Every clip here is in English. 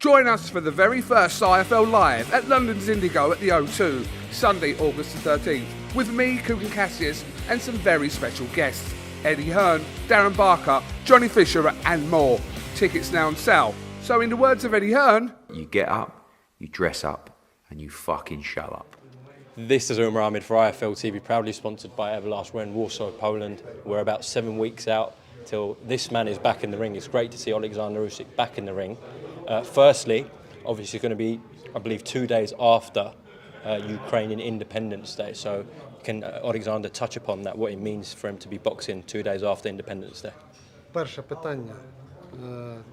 Join us for the very first IFL Live at London's Indigo at the O2, Sunday, August the 13th, with me, Kugan Cassius, and some very special guests, Eddie Hearn, Darren Barker, Johnny Fisher and more. Tickets now on sale. So in the words of Eddie Hearn, you get up, you dress up, and you fucking show up. This is Umar Ahmed for IFL TV, proudly sponsored by Everlast. We're in Warsaw, Poland. We're about 7 weeks out till this man is back in the ring. It's great to see Alexander Usyk back in the ring. Firstly, obviously it's going to be, I believe, 2 days after Ukrainian Independence Day. So can Alexander touch upon that, what it means for him to be boxing 2 days after Independence Day? Перше питання.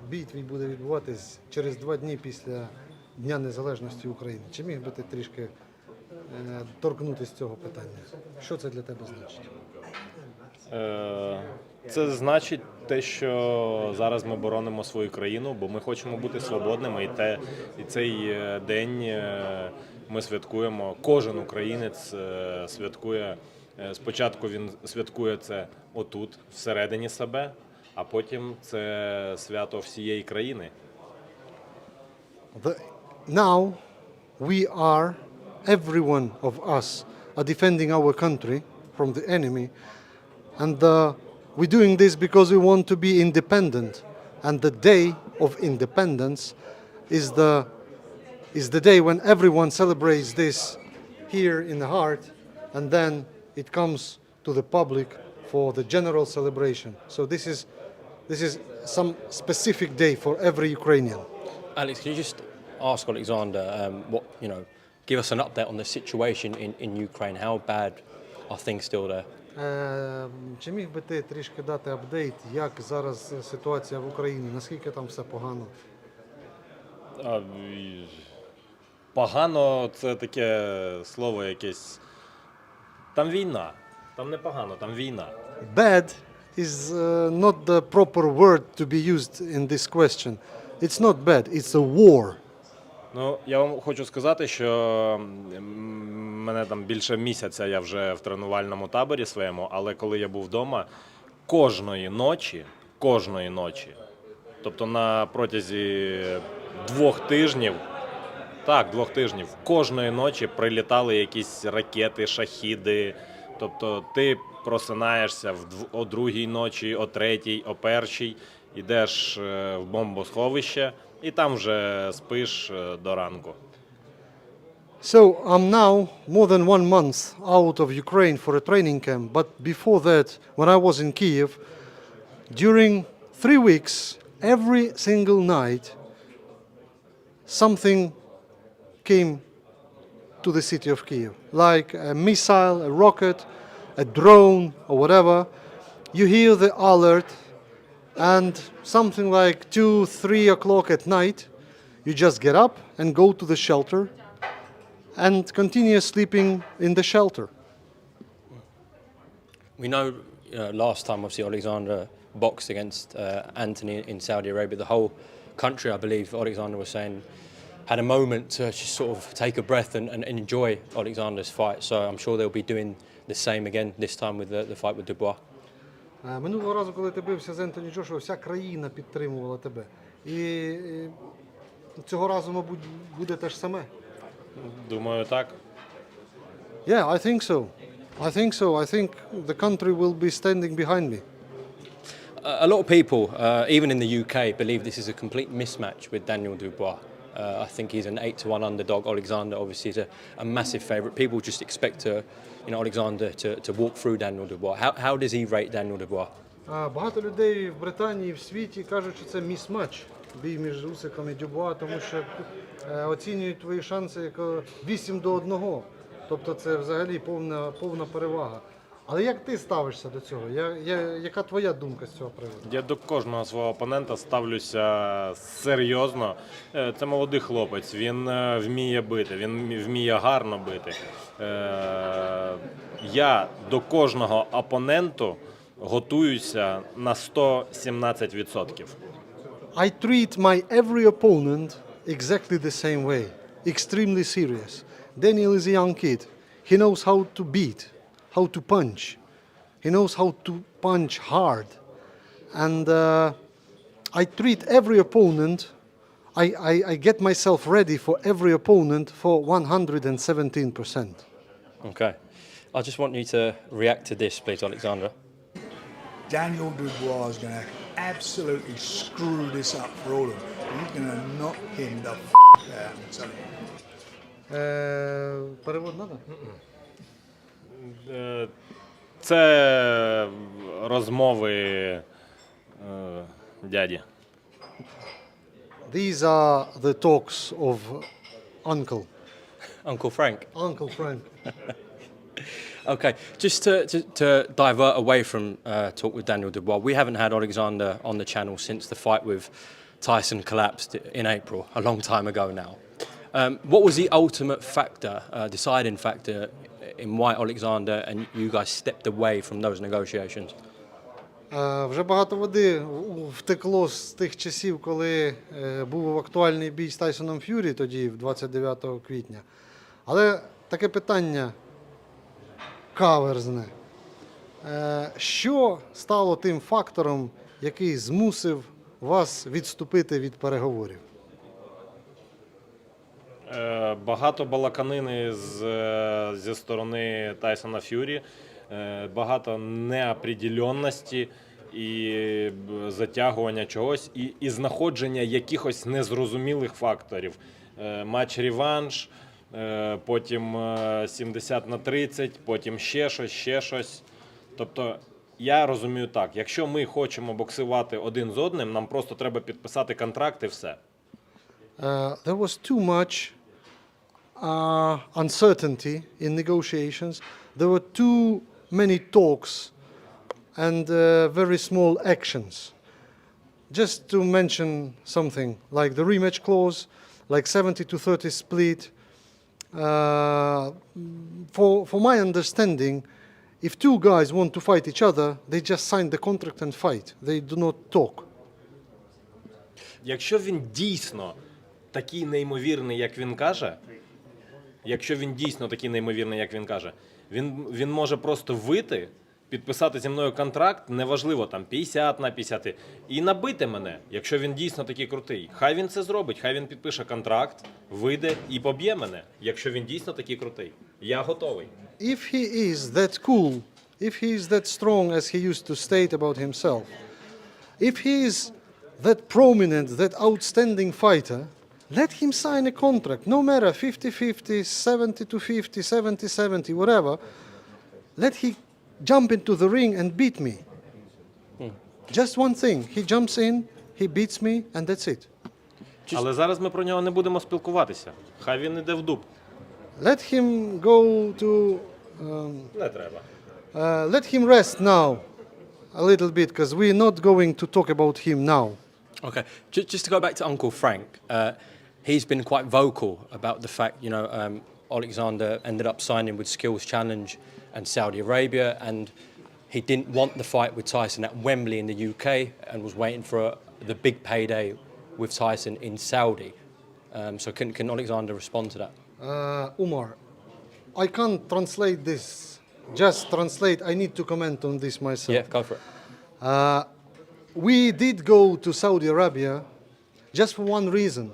Бій твій буде відбуватись через 2 дні після Дня Незалежності України. Чи міг би ти трішки торкнутися цього питання? Що це для тебе значить? Це значить те, що зараз ми боронимо свою країну, бо ми хочемо бути свободними, і цей день ми святкуємо. Кожен українець святкує. Спочатку він святкує це отут, всередині себе, а потім це свято всієї країни. Now we are, every one of us are defending our country from the enemy, and we're doing this because we want to be independent. And the day of independence is the day when everyone celebrates this here in the heart, and then it comes to the public for the general celebration. So this is some specific day for every Ukrainian. Alex, can you just ask Alexander give us an update on the situation in Ukraine? How bad are things still there? Чи міг би ти трішки дати апдейт, як зараз ситуація в Україні? Наскільки там все погано? Погано – це таке слово якесь. Там війна. Там не погано, там війна. Bad is not the proper word to be used in this question. It's not bad, it's a war. Ну, я вам хочу сказати, що мене там більше місяця, я вже в тренувальному таборі своєму, але коли я був вдома, кожної ночі, тобто на протязі 2 тижнів, кожної ночі прилітали якісь ракети, шахіди, тобто ти просинаєшся о 2-й ночі, о 3-й, о 1-й, йдеш в бомбосховище, і там вже спиш до ранку. So I'm now more than 1 month out of Ukraine for a training camp, but before that, when I was in Kiev, during 3 weeks, every single night, something came to the city of Kiev, like a missile, a rocket, a drone, or whatever. You hear the alert, and something like 2-3 o'clock at night, you just get up and go to the shelter and continue sleeping in the shelter. We know last time, obviously, Alexander boxed against Anthony in Saudi Arabia. The whole country, I believe, Alexander was saying, had a moment to just sort of take a breath and enjoy Alexander's fight. So I'm sure they'll be doing the same again, this time with the fight with Dubois. Минулого разу, коли ти бився з Ентоні Джошуа, вся країна підтримувала тебе. І цього разу, мабуть, буде те ж саме. Думаю, так. Yeah, I think so. I think the country will be standing behind me. A lot of people, even in the UK, believe this is a complete mismatch with Daniel Dubois. I think he's an 8-1 underdog. Alexander obviously is a massive favourite. People just expect Alexander to walk through Daniel Dubois. How does he rate Daniel Dubois? Багато людей в Британії, в світі кажуть, що це міс-матч, бій між Усиком і Дюбуа, тому що оцінюють твої шанси як 8-1. Тобто це взагалі повна перевага. Але як ти ставишся до цього? Яка твоя думка з цього приводу? Я до кожного свого опонента ставлюся серйозно. Це молодий хлопець, він вміє бити, він вміє гарно бити. Я до кожного опоненту готуюся на 117%. I treat my every opponent exactly the same way. Extremely serious. Daniel is a young kid. He knows how to beat, how to punch. He knows how to punch hard. And I treat every opponent, I get myself ready for every opponent for 117%. Okay. I just want you to react to this, please, Alexander. Daniel Dubois is going to absolutely screw this up for all of them. He's going to knock him the out, I'm telling you. Перевод надо? Це розмови дяді. These are the talks of Uncle. Uncle Frank. Uncle Frank. Okay, just to divert away from talk with Daniel Dubois, we haven't had Alexander on the channel since the fight with Tyson collapsed in April, a long time ago now. What was the ultimate factor, deciding factor, in why Alexander and you guys stepped away from those negotiations? Вже багато води втекло з тих часів, коли був актуальний бій з Тайсоном Ф'юрі, тоді, 29 квітня. Але таке питання каверзне. Що стало тим фактором, який змусив вас відступити від переговорів? Багато балаканини зі сторони Тайсона Ф'юрі, багато неопределенності і затягування чогось, і знаходження якихось незрозумілих факторів. Матч-реванш, потім 70-30, потім ще щось. Тобто, я розумію так, якщо ми хочемо боксувати один з одним, нам просто треба підписати контракт і все. There was too much uncertainty in negotiations. There were too many talks and very small actions. Just to mention something, like the rematch clause, like 70-30 split. For my understanding, if two guys want to fight each other, they just sign the contract and fight. They do not talk. Якщо він дійсно такий неймовірний, як він каже, він може просто вийти, підписати зі мною контракт, неважливо, там 50-50, і набити мене, якщо він дійсно такий крутий. Хай він це зробить, хай він підпише контракт, вийде і поб'є мене, якщо він дійсно такий крутий. Я готовий. If he is that cool, if he is that strong as he used to state about himself, if he is that prominent, that outstanding fighter, let him sign a contract, no matter 50-50, 70-50, 70-70, whatever. Let he jump into the ring and beat me. Just one thing, he jumps in, he beats me, and that's it. Але зараз ми про нього не будемо спілкуватися. Хай він іде в дуб. Let him go to... Не треба. let him rest now a little bit, because we're not going to talk about him now. Okay, just to go back to Uncle Frank, he's been quite vocal about the fact, Alexander ended up signing with Skills Challenge and Saudi Arabia, and he didn't want the fight with Tyson at Wembley in the UK and was waiting for the big payday with Tyson in Saudi. So can Alexander respond to that? Umar, I can't translate this. Just translate. I need to comment on this myself. Yeah, go for it. We did go to Saudi Arabia just for one reason.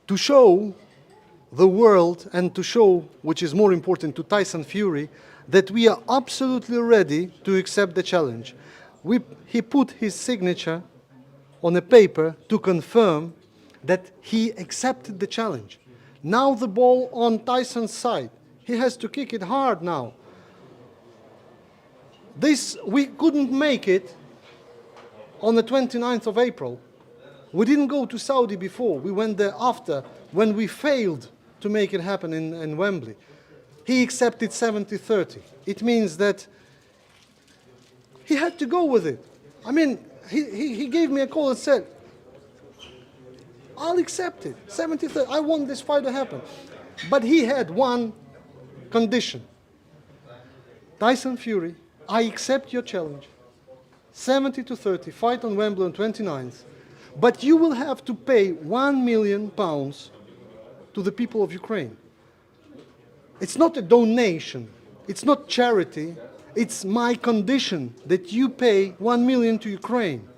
To show the world and to show, which is more important to Tyson Fury, that we are absolutely ready to accept the challenge. He put his signature on a paper to confirm that he accepted the challenge. Now the ball on Tyson's side. He has to kick it hard now. We couldn't make it on the 29th of April. We didn't go to Saudi before. We went there after, when we failed to make it happen in Wembley. He accepted 70-30. It means that he had to go with it. I mean, he gave me a call and said, I'll accept it, 70-30. I want this fight to happen. But he had one condition. Tyson Fury, I accept your challenge. 70-30, fight on Wembley on 29th. But you will have to pay £1 million to the people of Ukraine. It's not a donation. It's not charity. It's my condition that you pay 1 million to Ukraine.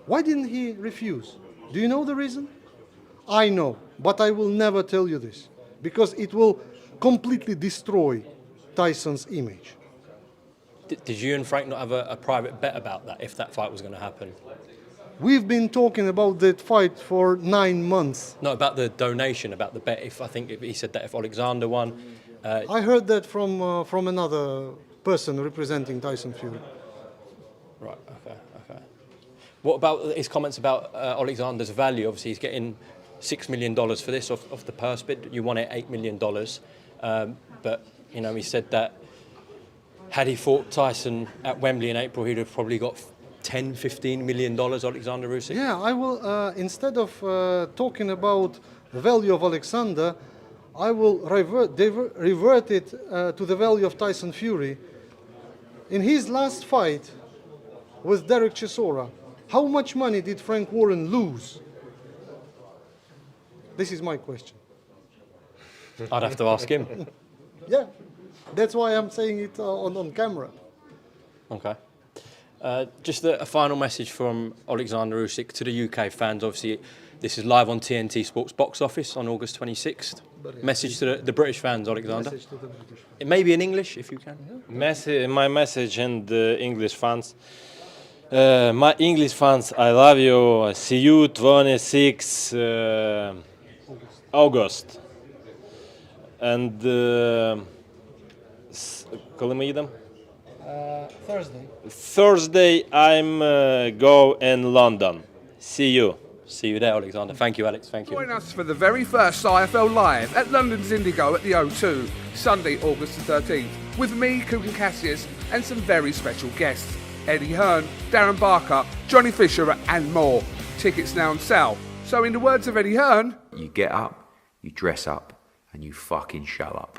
Why didn't he refuse? Do you know the reason? I know, but I will never tell you this because it will completely destroy Tyson's image. Did you and Frank not have a private bet about that, if that fight was going to happen? We've been talking about that fight for 9 months. No, about the donation, about the bet. If he said that if Alexander won. I heard that from another person representing Tyson Fury. Right, okay. What about his comments about Alexander's value? Obviously, he's getting $6 million for this off the purse bid. You won it $8 million. But, you know, he said that had he fought Tyson at Wembley in April, he'd have probably got $10, $15 million, Alexander Usyk. Yeah, I will, instead of talking about the value of Alexander, I will revert it to the value of Tyson Fury. In his last fight with Derek Chisora, how much money did Frank Warren lose? This is my question. I'd have to ask him. Yeah, that's why I'm saying it on camera. Okay. Just a final message from Alexander Usyk to the UK fans. Obviously, this is live on TNT Sports Box Office on August 26th. Message to the British fans, Alexander. Message to the British. It may be in English, if you can. My message and English fans. My English fans, I love you. See you 26 August. And коли ми їдемо? Thursday I'm go in London. See you. See you there, Alexander. Thank you, Alex. Thank you. Join us for the very first IFL Live at London's Indigo at the O2, Sunday, August the 13th, with me, Kugan Cassius, and some very special guests. Eddie Hearn, Darren Barker, Johnny Fisher and more. Tickets now on sale. So in the words of Eddie Hearn, You get up, you dress up, and you fucking shut up.